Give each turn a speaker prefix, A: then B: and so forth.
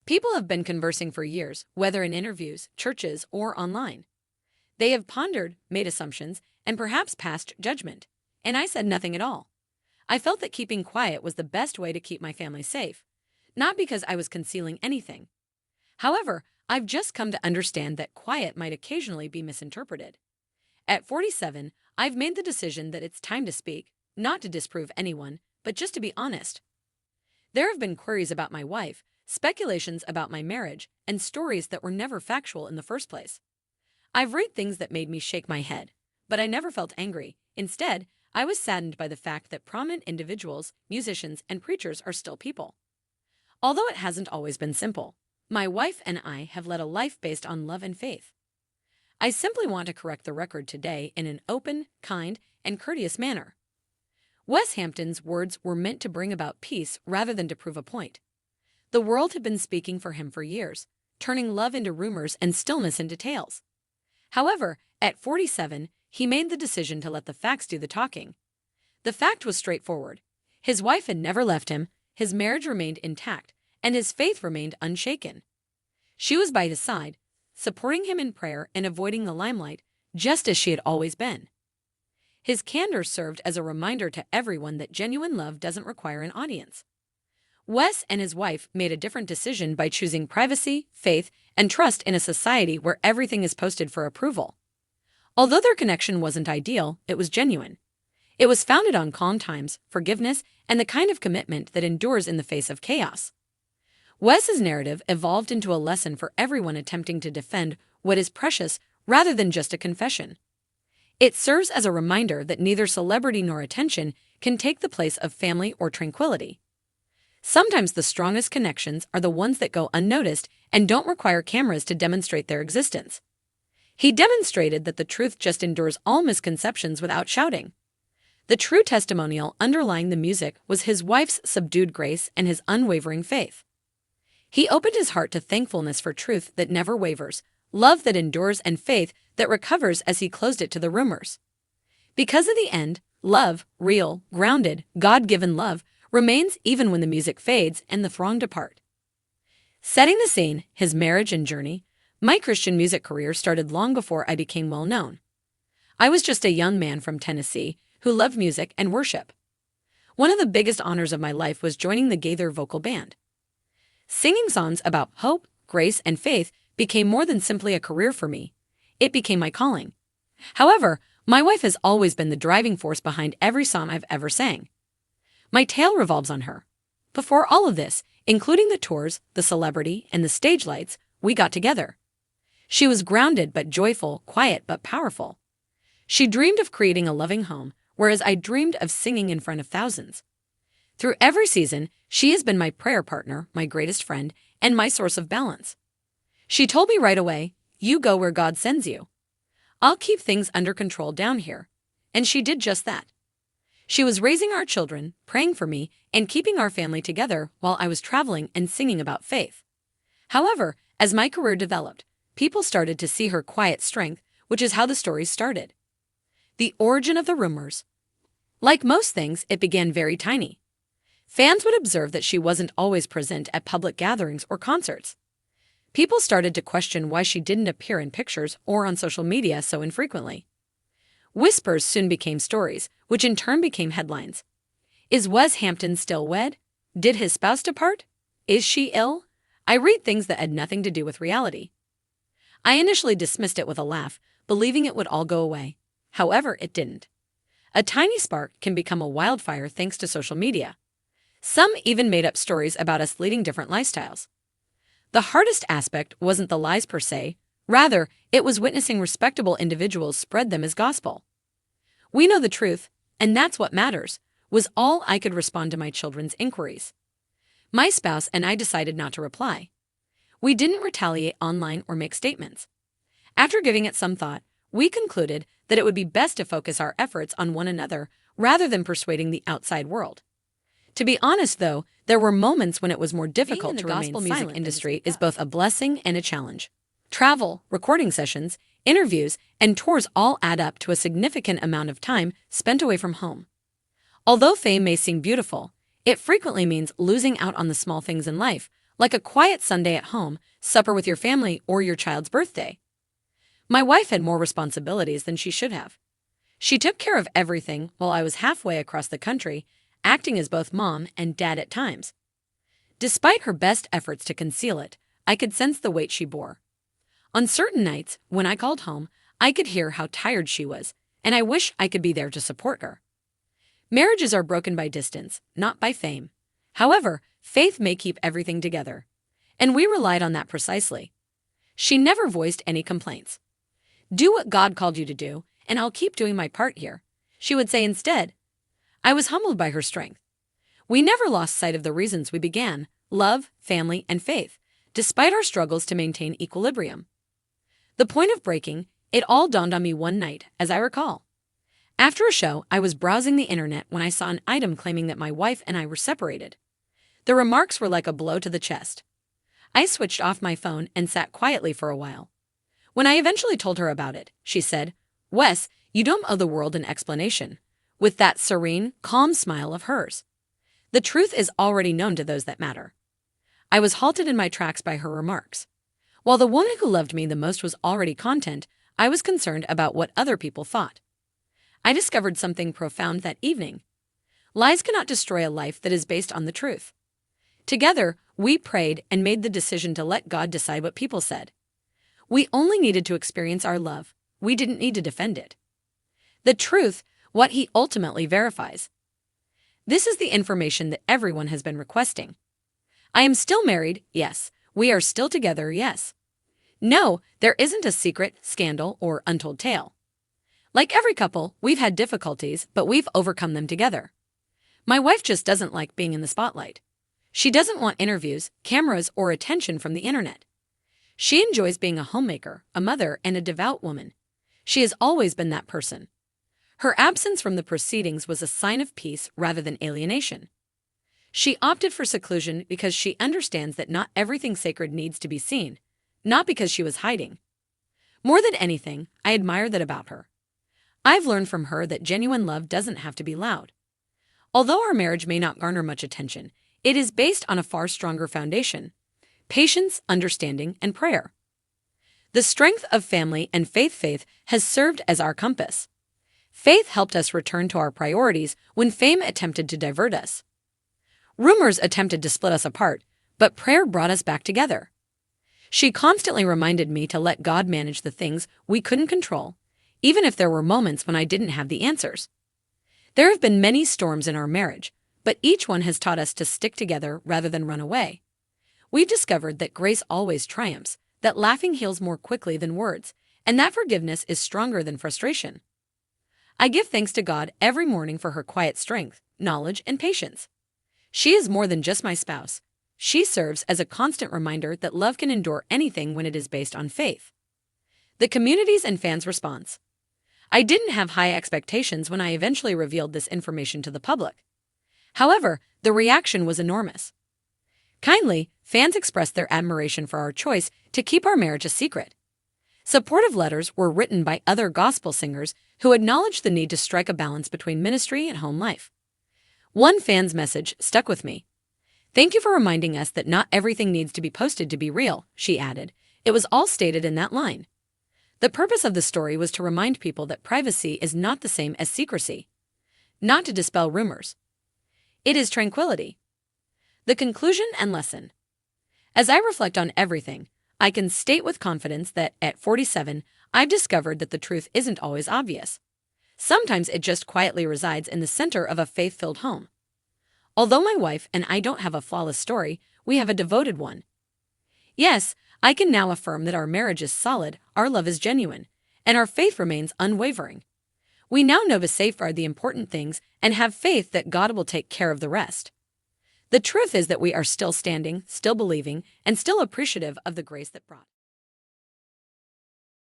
A: People have been conversing for years, whether in interviews, churches, or online. They have pondered, made assumptions, and perhaps passed judgment. And I said nothing at all. I felt that keeping quiet was the best way to keep my family safe, not because I was concealing anything. However, I've just come to understand that quiet might occasionally be misinterpreted. At 47, I've made the decision that it's time to speak, not to disprove anyone, but just to be honest. There have been queries about my wife, speculations about my marriage, and stories that were never factual in the first place. I've read things that made me shake my head, but I never felt angry. Instead, I was saddened by the fact that prominent individuals, musicians, and preachers are still people. Although it hasn't always been simple, my wife and I have led a life based on love and faith. I simply want to correct the record today in an open, kind, and courteous manner. Wes Hampton's words were meant to bring about peace rather than to prove a point. The world had been speaking for him for years, turning love into rumors and stillness into tales. However, at 47, he made the decision to let the facts do the talking. The fact was straightforward. His wife had never left him, his marriage remained intact, and his faith remained unshaken. She was by his side, supporting him in prayer and avoiding the limelight, just as she had always been. His candor served as a reminder to everyone that genuine love doesn't require an audience. Wes and his wife made a different decision by choosing privacy, faith, and trust in a society where everything is posted for approval. Although their connection wasn't ideal, it was genuine. It was founded on calm times, forgiveness, and the kind of commitment that endures in the face of chaos. Wes's narrative evolved into a lesson for everyone attempting to defend what is precious rather than just a confession. It serves as a reminder that neither celebrity nor attention can take the place of family or tranquility. Sometimes the strongest connections are the ones that go unnoticed and don't require cameras to demonstrate their existence. He demonstrated that the truth just endures all misconceptions without shouting. The true testimonial underlying the music was his wife's subdued grace and his unwavering faith. He opened his heart to thankfulness for truth that never wavers, love that endures, and faith that recovers as he closed it to the rumors. Because in the end, love, real, grounded, God-given love, remains even when the music fades and the throng depart. Setting the scene, his marriage and journey, my Christian music career started long before I became well known. I was just a young man from Tennessee who loved music and worship. One of the biggest honors of my life was joining the Gaither Vocal Band. Singing songs about hope, grace, and faith became more than simply a career for me. It became my calling. However, my wife has always been the driving force behind every song I've ever sang. My tale revolves on her. Before all of this, including the tours, the celebrity, and the stage lights, we got together. She was grounded but joyful, quiet but powerful. She dreamed of creating a loving home, whereas I dreamed of singing in front of thousands. Through every season, she has been my prayer partner, my greatest friend, and my source of balance. She told me right away, "You go where God sends you. I'll keep things under control down here." And she did just that. She was raising our children, praying for me, and keeping our family together while I was traveling and singing about faith. However, as my career developed, people started to see her quiet strength, which is how the stories started. The origin of the rumors. Like most things, it began very tiny. Fans would observe that she wasn't always present at public gatherings or concerts. People started to question why she didn't appear in pictures or on social media so infrequently. Whispers soon became stories, which in turn became headlines. Is Wes Hampton still wed? Did his spouse depart? Is she ill? I read things that had nothing to do with reality. I initially dismissed it with a laugh, believing it would all go away. However, it didn't. A tiny spark can become a wildfire thanks to social media. Some even made up stories about us leading different lifestyles. The hardest aspect wasn't the lies per se, rather, it was witnessing respectable individuals spread them as gospel. "We know the truth, and that's what matters," was all I could respond to my children's inquiries. My spouse and I decided not to reply. We didn't retaliate online or make statements. After giving it some thought, we concluded that it would be best to focus our efforts on one another rather than persuading the outside world. To be honest, though, there were moments when it was more difficult to remain silent. The gospel music industry is both a blessing and a challenge. Travel, recording sessions, interviews, and tours all add up to a significant amount of time spent away from home. Although fame may seem beautiful, it frequently means losing out on the small things in life, like a quiet Sunday at home, supper with your family, or your child's birthday. My wife had more responsibilities than she should have. She took care of everything while I was halfway across the country, acting as both mom and dad at times. Despite her best efforts to conceal it, I could sense the weight she bore. On certain nights, when I called home, I could hear how tired she was, and I wish I could be there to support her. Marriages are broken by distance, not by fame. However, faith may keep everything together. And we relied on that precisely. She never voiced any complaints. "Do what God called you to do, and I'll keep doing my part here," she would say instead. I was humbled by her strength. We never lost sight of the reasons we began: love, family, and faith, despite our struggles to maintain equilibrium. The point of breaking, it all dawned on me one night, as I recall. After a show, I was browsing the internet when I saw an item claiming that my wife and I were separated. The remarks were like a blow to the chest. I switched off my phone and sat quietly for a while. When I eventually told her about it, she said, "Wes, you don't owe the world an explanation," with that serene, calm smile of hers. The truth is already known to those that matter. I was halted in my tracks by her remarks. While the woman who loved me the most was already content, I was concerned about what other people thought. I discovered something profound that evening. Lies cannot destroy a life that is based on the truth. Together, we prayed and made the decision to let God decide what people said. We only needed to experience our love. We didn't need to defend it. The truth, what He ultimately verifies. This is the information that everyone has been requesting. I am still married, yes. We are still together, yes. No, there isn't a secret, scandal, or untold tale. Like every couple, we've had difficulties, but we've overcome them together. My wife just doesn't like being in the spotlight. She doesn't want interviews, cameras, or attention from the internet. She enjoys being a homemaker, a mother, and a devout woman. She has always been that person. Her absence from the proceedings was a sign of peace rather than alienation. She opted for seclusion because she understands that not everything sacred needs to be seen, not because she was hiding. More than anything, I admire that about her. I've learned from her that genuine love doesn't have to be loud. Although our marriage may not garner much attention, it is based on a far stronger foundation: patience, understanding, and prayer. The strength of family and faith has served as our compass. Faith helped us return to our priorities when fame attempted to divert us. Rumors attempted to split us apart, but prayer brought us back together. She constantly reminded me to let God manage the things we couldn't control, even if there were moments when I didn't have the answers. There have been many storms in our marriage, but each one has taught us to stick together rather than run away. We've discovered that grace always triumphs, that laughing heals more quickly than words, and that forgiveness is stronger than frustration. I give thanks to God every morning for her quiet strength, knowledge, and patience. She is more than just my spouse. She serves as a constant reminder that love can endure anything when it is based on faith. The community's and fans' response. I didn't have high expectations when I eventually revealed this information to the public. However, the reaction was enormous. Kindly, fans expressed their admiration for our choice to keep our marriage a secret. Supportive letters were written by other gospel singers who acknowledged the need to strike a balance between ministry and home life. One fan's message stuck with me. "Thank you for reminding us that not everything needs to be posted to be real," she added. It was all stated in that line. The purpose of the story was to remind people that privacy is not the same as secrecy, not to dispel rumors. It is tranquility. The conclusion and lesson. As I reflect on everything, I can state with confidence that at 47, I've discovered that the truth isn't always obvious. Sometimes it just quietly resides in the center of a faith-filled home. Although my wife and I don't have a flawless story, we have a devoted one. Yes, I can now affirm that our marriage is solid, our love is genuine, and our faith remains unwavering. We now know to safeguard the important things and have faith that God will take care of the rest. The truth is that we are still standing, still believing, and still appreciative of the grace that brought.